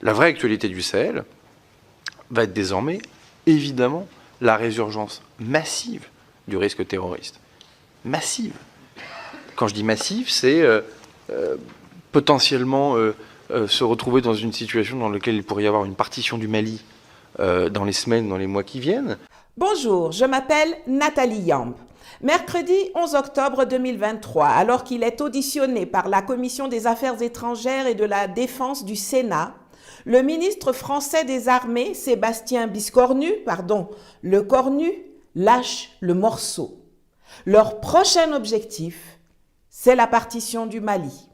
La vraie actualité du Sahel va être désormais, évidemment, la résurgence massive du risque terroriste. Massive. Quand je dis massive, c'est potentiellement se retrouver dans une situation dans laquelle il pourrait y avoir une partition du Mali dans les semaines, dans les mois qui viennent. Bonjour, je m'appelle Nathalie Yamb. Mercredi 11 octobre 2023, alors qu'il est auditionné par la Commission des Affaires étrangères et de la Défense du Sénat, le ministre français des Armées, Sébastien Lecornu, lâche le morceau. Leur prochain objectif, c'est la partition du Mali.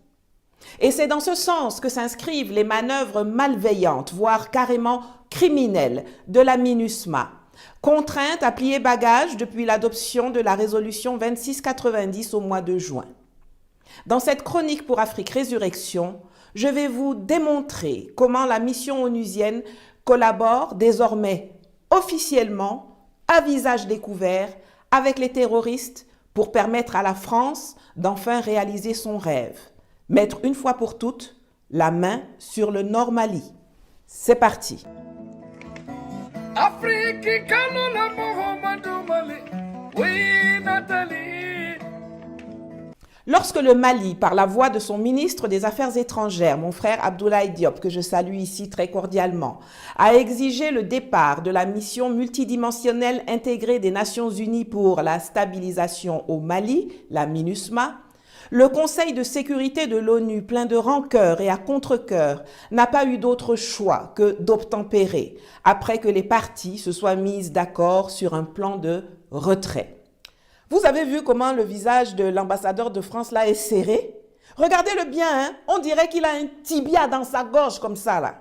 Et c'est dans ce sens que s'inscrivent les manœuvres malveillantes, voire carrément criminelles, de la MINUSMA, contrainte à plier bagages depuis l'adoption de la résolution 2690 au mois de juin. Dans cette chronique pour Afrique Résurrection, je vais vous démontrer comment la mission onusienne collabore désormais officiellement, à visage découvert, avec les terroristes pour permettre à la France d'enfin réaliser son rêve. Mettre une fois pour toutes la main sur le Nord Mali. C'est parti. Lorsque le Mali, par la voix de son ministre des Affaires étrangères, mon frère Abdoulaye Diop, que je salue ici très cordialement, a exigé le départ de la mission multidimensionnelle intégrée des Nations Unies pour la stabilisation au Mali, la MINUSMA, le Conseil de sécurité de l'ONU, plein de rancœur et à contre-cœur, n'a pas eu d'autre choix que d'obtempérer, après que les parties se soient mises d'accord sur un plan de retrait. Vous avez vu comment le visage de l'ambassadeur de France là est serré? Regardez-le bien, hein? On dirait qu'il a un tibia dans sa gorge comme ça là.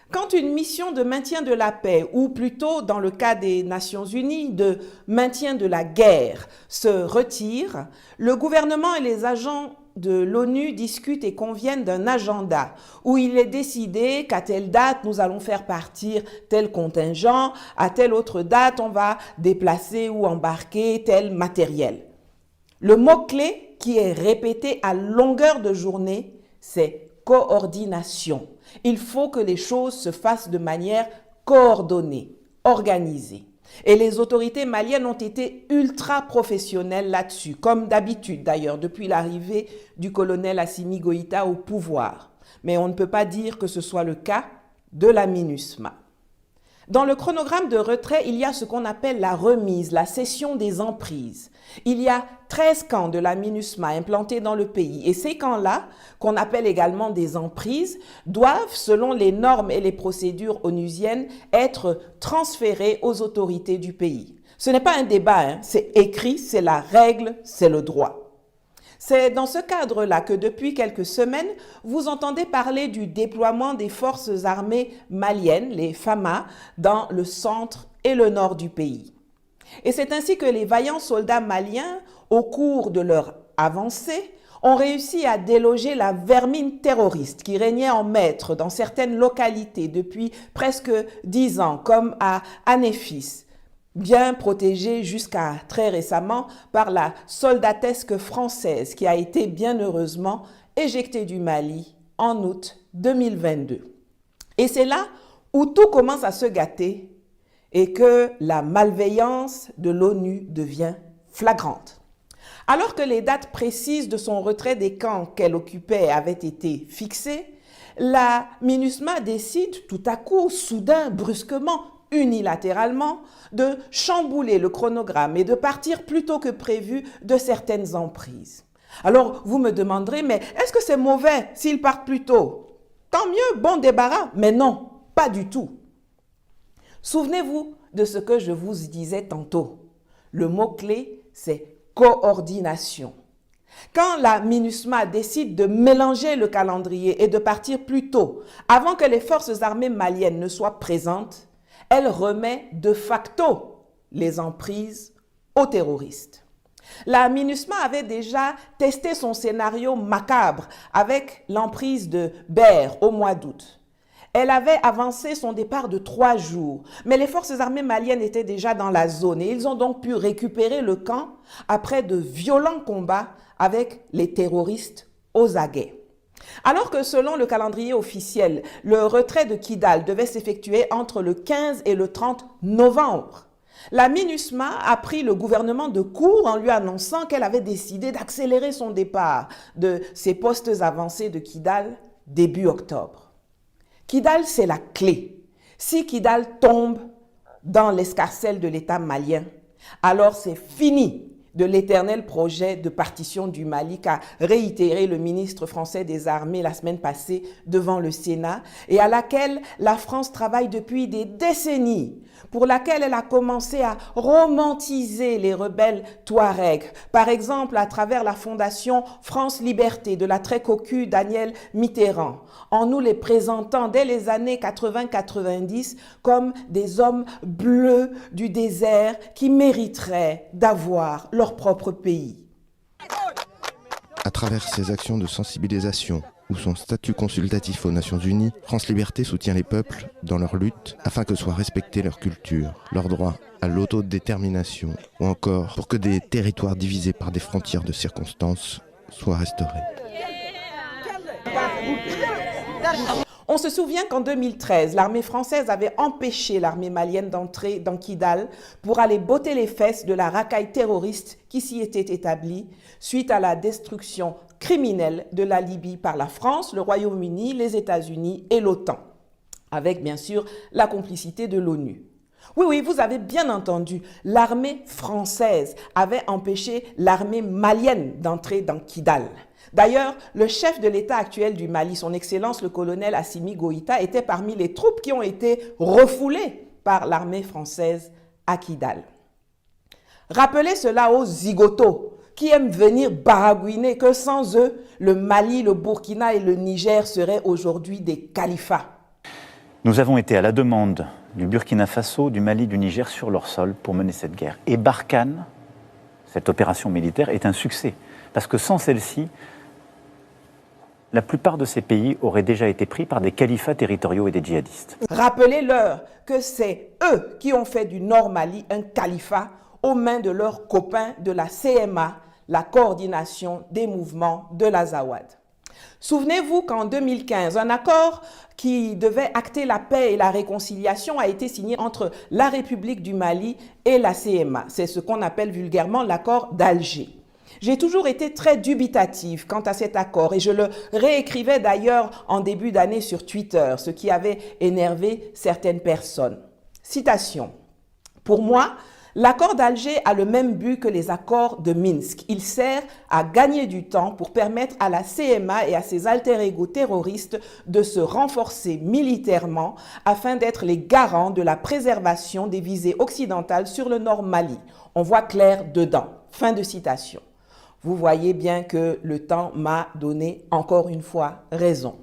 Quand une mission de maintien de la paix, ou plutôt dans le cas des Nations Unies, de maintien de la guerre, se retire, le gouvernement et les agents de l'ONU discutent et conviennent d'un agenda où il est décidé qu'à telle date, nous allons faire partir tel contingent, à telle autre date, on va déplacer ou embarquer tel matériel. Le mot-clé qui est répété à longueur de journée, c'est coordination. Il faut que les choses se fassent de manière coordonnée, organisée. Et les autorités maliennes ont été ultra professionnelles là-dessus, comme d'habitude d'ailleurs, depuis l'arrivée du colonel Assimi Goïta au pouvoir. Mais on ne peut pas dire que ce soit le cas de la MINUSMA. Dans le chronogramme de retrait, il y a ce qu'on appelle la remise, la cession des emprises. Il y a 13 camps de la MINUSMA implantés dans le pays et ces camps-là, qu'on appelle également des emprises, doivent, selon les normes et les procédures onusiennes, être transférés aux autorités du pays. Ce n'est pas un débat, hein, c'est écrit, c'est la règle, c'est le droit. C'est dans ce cadre-là que depuis quelques semaines, vous entendez parler du déploiement des forces armées maliennes, les FAMA, dans le centre et le nord du pays. Et c'est ainsi que les vaillants soldats maliens, au cours de leur avancée, ont réussi à déloger la vermine terroriste qui régnait en maître dans certaines localités depuis presque 10 ans, comme à Anéfis, bien protégée jusqu'à très récemment par la soldatesque française qui a été bien heureusement éjectée du Mali en août 2022. Et c'est là où tout commence à se gâter et que la malveillance de l'ONU devient flagrante. Alors que les dates précises de son retrait des camps qu'elle occupait avaient été fixées, la MINUSMA décide tout à coup, soudain, brusquement, unilatéralement, de chambouler le chronogramme et de partir plus tôt que prévu de certaines emprises. Alors, vous me demanderez, mais est-ce que c'est mauvais s'ils partent plus tôt? Tant mieux, bon débarras. Mais non, pas du tout. Souvenez-vous de ce que je vous disais tantôt. Le mot-clé, c'est coordination. Quand la MINUSMA décide de mélanger le calendrier et de partir plus tôt, avant que les forces armées maliennes ne soient présentes, elle remet de facto les emprises aux terroristes. La MINUSMA avait déjà testé son scénario macabre avec l'emprise de Ber au mois d'août. Elle avait avancé son départ de 3 jours, mais les forces armées maliennes étaient déjà dans la zone et ils ont donc pu récupérer le camp après de violents combats avec les terroristes aux aguets. Alors que selon le calendrier officiel, le retrait de Kidal devait s'effectuer entre le 15 et le 30 novembre, la MINUSMA a pris le gouvernement de court en lui annonçant qu'elle avait décidé d'accélérer son départ de ses postes avancés de Kidal début octobre. Kidal, c'est la clé. Si Kidal tombe dans l'escarcelle de l'État malien, alors c'est fini de l'éternel projet de partition du Mali qu'a réitéré le ministre français des Armées la semaine passée devant le Sénat et à laquelle la France travaille depuis des décennies, pour laquelle elle a commencé à romantiser les rebelles touaregs, par exemple à travers la fondation France Liberté de la très cocu Danielle Mitterrand, en nous les présentant dès les années 80-90 comme des hommes bleus du désert qui mériteraient d'avoir leur propre pays. À travers ses actions de sensibilisation ou son statut consultatif aux Nations Unies, France Liberté soutient les peuples dans leur lutte afin que soit respectée leur culture, leur droit à l'autodétermination ou encore pour que des territoires divisés par des frontières de circonstances soient restaurés. On se souvient qu'en 2013, l'armée française avait empêché l'armée malienne d'entrer dans Kidal pour aller botter les fesses de la racaille terroriste qui s'y était établie suite à la destruction criminelle de la Libye par la France, le Royaume-Uni, les États-Unis et l'OTAN, avec bien sûr la complicité de l'ONU. Oui, vous avez bien entendu, l'armée française avait empêché l'armée malienne d'entrer dans Kidal. D'ailleurs, le chef de l'État actuel du Mali, son Excellence le colonel Assimi Goïta, était parmi les troupes qui ont été refoulées par l'armée française à Kidal. Rappelez cela aux zigotos qui aiment venir baragouiner que sans eux, le Mali, le Burkina et le Niger seraient aujourd'hui des califats. Nous avons été à la demande du Burkina Faso, du Mali, du Niger sur leur sol pour mener cette guerre. Et Barkhane, cette opération militaire, est un succès. Parce que sans celle-ci, la plupart de ces pays auraient déjà été pris par des califats territoriaux et des djihadistes. Rappelez-leur que c'est eux qui ont fait du Nord Mali un califat aux mains de leurs copains de la CMA, la coordination des mouvements de l'Azawad. Souvenez-vous qu'en 2015, un accord qui devait acter la paix et la réconciliation a été signé entre la République du Mali et la CMA. C'est ce qu'on appelle vulgairement l'accord d'Alger. J'ai toujours été très dubitative quant à cet accord et je le réécrivais d'ailleurs en début d'année sur Twitter, ce qui avait énervé certaines personnes. Citation. Pour moi, l'accord d'Alger a le même but que les accords de Minsk. Il sert à gagner du temps pour permettre à la CMA et à ses alter-ego terroristes de se renforcer militairement afin d'être les garants de la préservation des visées occidentales sur le nord Mali. On voit clair dedans. Fin de citation. Vous voyez bien que le temps m'a donné encore une fois raison.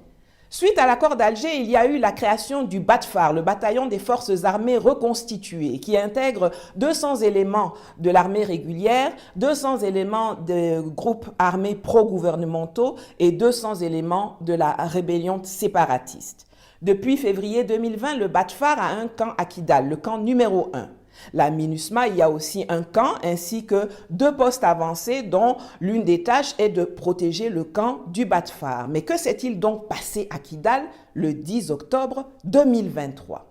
Suite à l'accord d'Alger, il y a eu la création du BATFAR, le bataillon des forces armées reconstituées, qui intègre 200 éléments de l'armée régulière, 200 éléments de groupes armés pro-gouvernementaux et 200 éléments de la rébellion séparatiste. Depuis février 2020, le BATFAR a un camp à Kidal, le camp numéro 1. La MINUSMA, il y a aussi un camp ainsi que 2 postes avancés dont l'une des tâches est de protéger le camp du BATFAR. Mais que s'est-il donc passé à Kidal le 10 octobre 2023 ?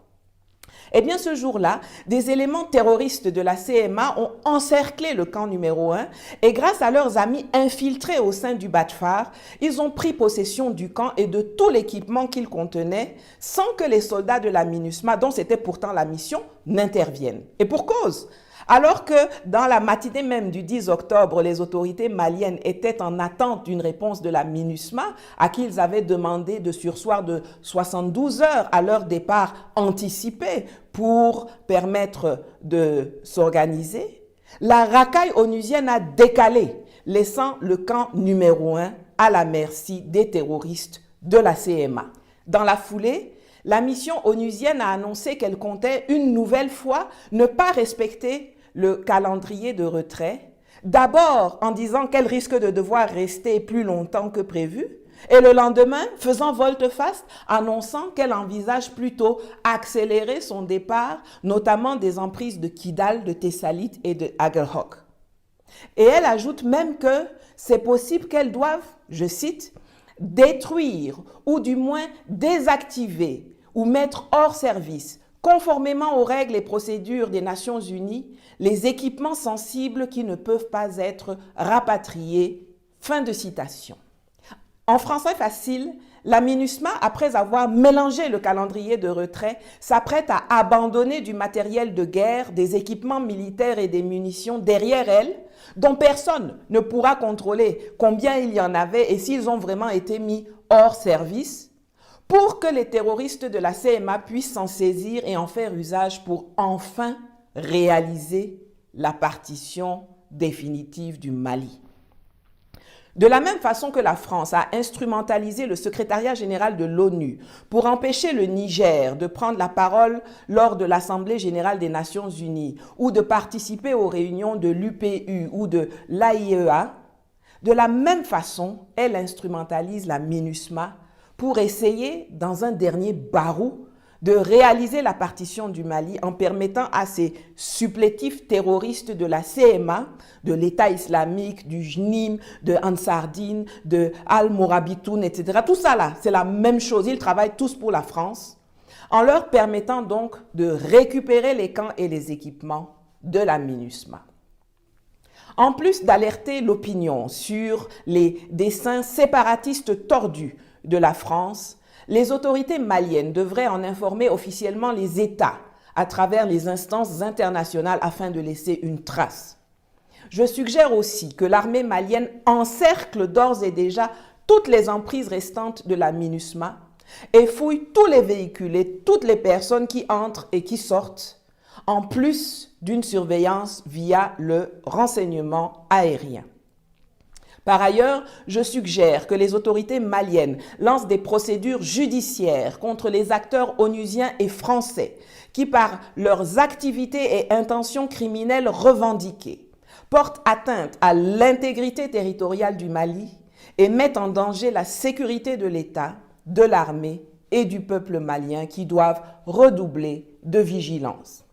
Eh bien, ce jour-là, des éléments terroristes de la CMA ont encerclé le camp numéro 1 et grâce à leurs amis infiltrés au sein du BATFAR, ils ont pris possession du camp et de tout l'équipement qu'il contenait sans que les soldats de la MINUSMA, dont c'était pourtant la mission, n'interviennent. Et pour cause, alors que dans la matinée même du 10 octobre, les autorités maliennes étaient en attente d'une réponse de la MINUSMA, à qui ils avaient demandé de surseoir de 72 heures à leur départ anticipé pour permettre de s'organiser, la racaille onusienne a décalé, laissant le camp numéro 1 à la merci des terroristes de la CMA. Dans la foulée, la mission onusienne a annoncé qu'elle comptait une nouvelle fois ne pas respecter le calendrier de retrait, d'abord en disant qu'elle risque de devoir rester plus longtemps que prévu, et le lendemain, faisant volte-face, annonçant qu'elle envisage plutôt accélérer son départ, notamment des emprises de Kidal, de Tessalit et de Agerhoc. Et elle ajoute même que c'est possible qu'elle doive, je cite, détruire ou du moins désactiver ou mettre hors service, conformément aux règles et procédures des Nations Unies, les équipements sensibles qui ne peuvent pas être rapatriés. Fin de citation. En français facile, la MINUSMA, après avoir mélangé le calendrier de retrait, s'apprête à abandonner du matériel de guerre, des équipements militaires et des munitions derrière elle, dont personne ne pourra contrôler combien il y en avait et s'ils ont vraiment été mis hors service, pour que les terroristes de la CMA puissent s'en saisir et en faire usage pour enfin réaliser la partition définitive du Mali. De la même façon que la France a instrumentalisé le secrétariat général de l'ONU pour empêcher le Niger de prendre la parole lors de l'Assemblée générale des Nations unies ou de participer aux réunions de l'UPU ou de l'AIEA, de la même façon, elle instrumentalise la MINUSMA pour essayer, dans un dernier barou, de réaliser la partition du Mali en permettant à ces supplétifs terroristes de la CMA, de l'État islamique, du JNIM, de Ansardine, de Al-Mourabitoun, etc. Tout ça là, c'est la même chose. Ils travaillent tous pour la France, en leur permettant donc de récupérer les camps et les équipements de la MINUSMA. En plus d'alerter l'opinion sur les desseins séparatistes tordus de la France, les autorités maliennes devraient en informer officiellement les États à travers les instances internationales afin de laisser une trace. Je suggère aussi que l'armée malienne encercle d'ores et déjà toutes les emprises restantes de la MINUSMA et fouille tous les véhicules et toutes les personnes qui entrent et qui sortent, en plus d'une surveillance via le renseignement aérien. Par ailleurs, je suggère que les autorités maliennes lancent des procédures judiciaires contre les acteurs onusiens et français qui, par leurs activités et intentions criminelles revendiquées, portent atteinte à l'intégrité territoriale du Mali et mettent en danger la sécurité de l'État, de l'armée et du peuple malien qui doivent redoubler de vigilance.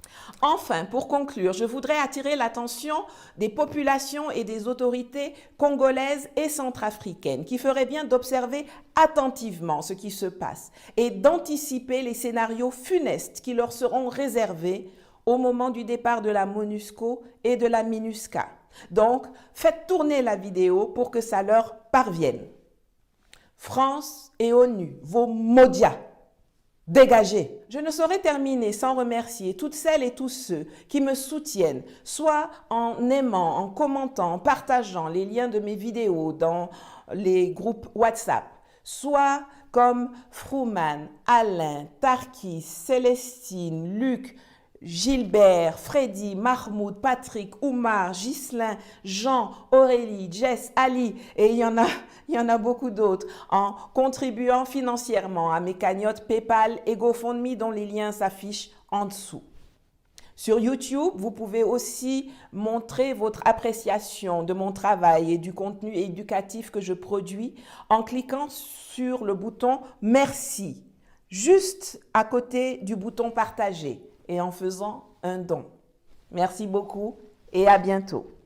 Enfin, pour conclure, je voudrais attirer l'attention des populations et des autorités congolaises et centrafricaines qui feraient bien d'observer attentivement ce qui se passe et d'anticiper les scénarios funestes qui leur seront réservés au moment du départ de la MONUSCO et de la MINUSCA. Donc, faites tourner la vidéo pour que ça leur parvienne. France et ONU, vos maudias! Dégagez. Je ne saurais terminer sans remercier toutes celles et tous ceux qui me soutiennent, soit en aimant, en commentant, en partageant les liens de mes vidéos dans les groupes WhatsApp, soit comme Frouman, Alain, Tarkis, Célestine, Luc, Gilbert, Freddy, Mahmoud, Patrick, Oumar, Ghislain, Jean, Aurélie, Jess, Ali, et il y en a beaucoup d'autres, en contribuant financièrement à mes cagnottes PayPal et GoFundMe dont les liens s'affichent en dessous. Sur YouTube, vous pouvez aussi montrer votre appréciation de mon travail et du contenu éducatif que je produis en cliquant sur le bouton « Merci » juste à côté du bouton « Partager » et en faisant un don. Merci beaucoup et à bientôt.